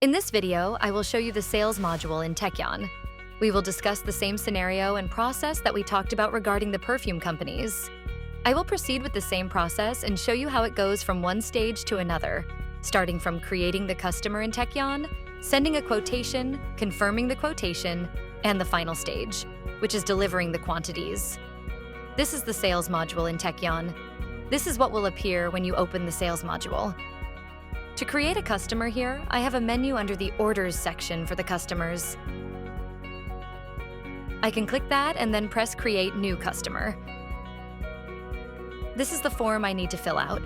In this video, I will show you the sales module in Techyon. We will discuss the same scenario and process that we talked about regarding the perfume companies. I will proceed with the same process and show you how it goes from one stage to another, starting from creating the customer in Techyon, sending a quotation, confirming the quotation, and the final stage, which is delivering the quantities. This is the sales module in Techyon. This is what will appear when you open the sales module. To create a customer here, I have a menu under the Orders section for the customers. I can click that and then press Create New Customer. This is the form I need to fill out.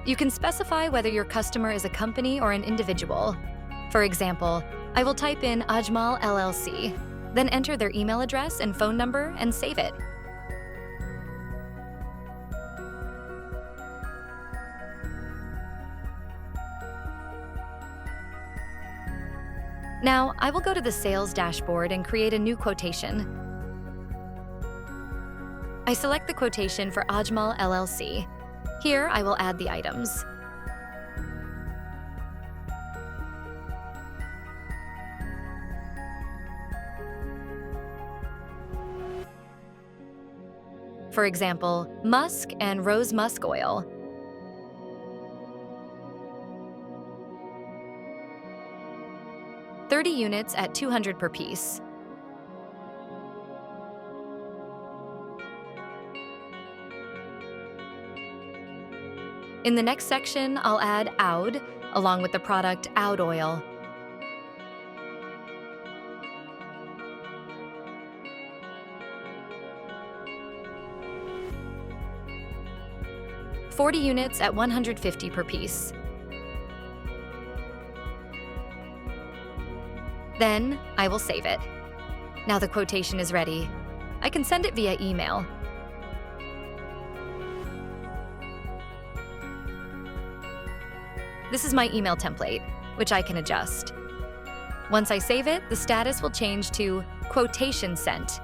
You can specify whether your customer is a company or an individual. For example, I will type in Ajmal LLC, then enter their email address and phone number and save it. Now, I will go to the sales dashboard and create a new quotation. I select the quotation for Ajmal LLC. Here, I will add the items. For example, musk and rose musk oil. $30 units at $200 per piece. In the next section, I'll add oud, along with the product oud oil. $40 units at $150 per piece. Then, I will save it. Now the quotation is ready. I can send it via email. This is my email template, which I can adjust. Once I save it, the status will change to Quotation Sent.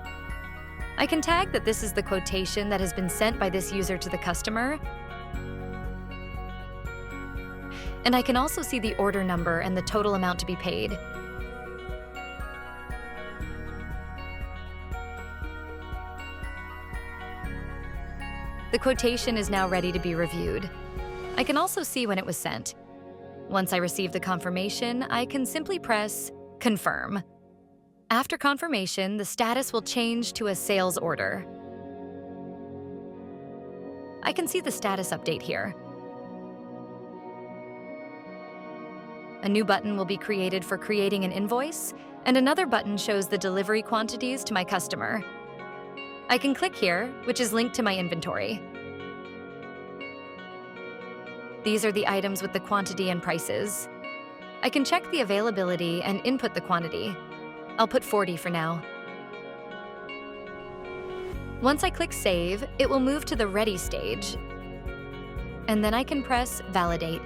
I can tag that this is the quotation that has been sent by this user to the customer. And I can also see the order number and the total amount to be paid. The quotation is now ready to be reviewed. I can also see when it was sent. Once I receive the confirmation, I can simply press Confirm. After confirmation, the status will change to a sales order. I can see the status update here. A new button will be created for creating an invoice, and another button shows the delivery quantities to my customer. I can click here, which is linked to my inventory. These are the items with the quantity and prices. I can check the availability and input the quantity. I'll put 40 for now. Once I click Save, it will move to the Ready stage. And then I can press Validate.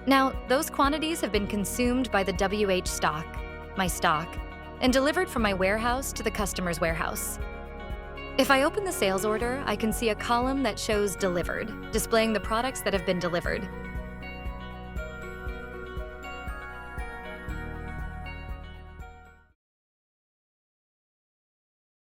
Now, those quantities have been consumed by the WH stock, my stock, and delivered from my warehouse to the customer's warehouse. If I open the sales order, I can see a column that shows Delivered, displaying the products that have been delivered.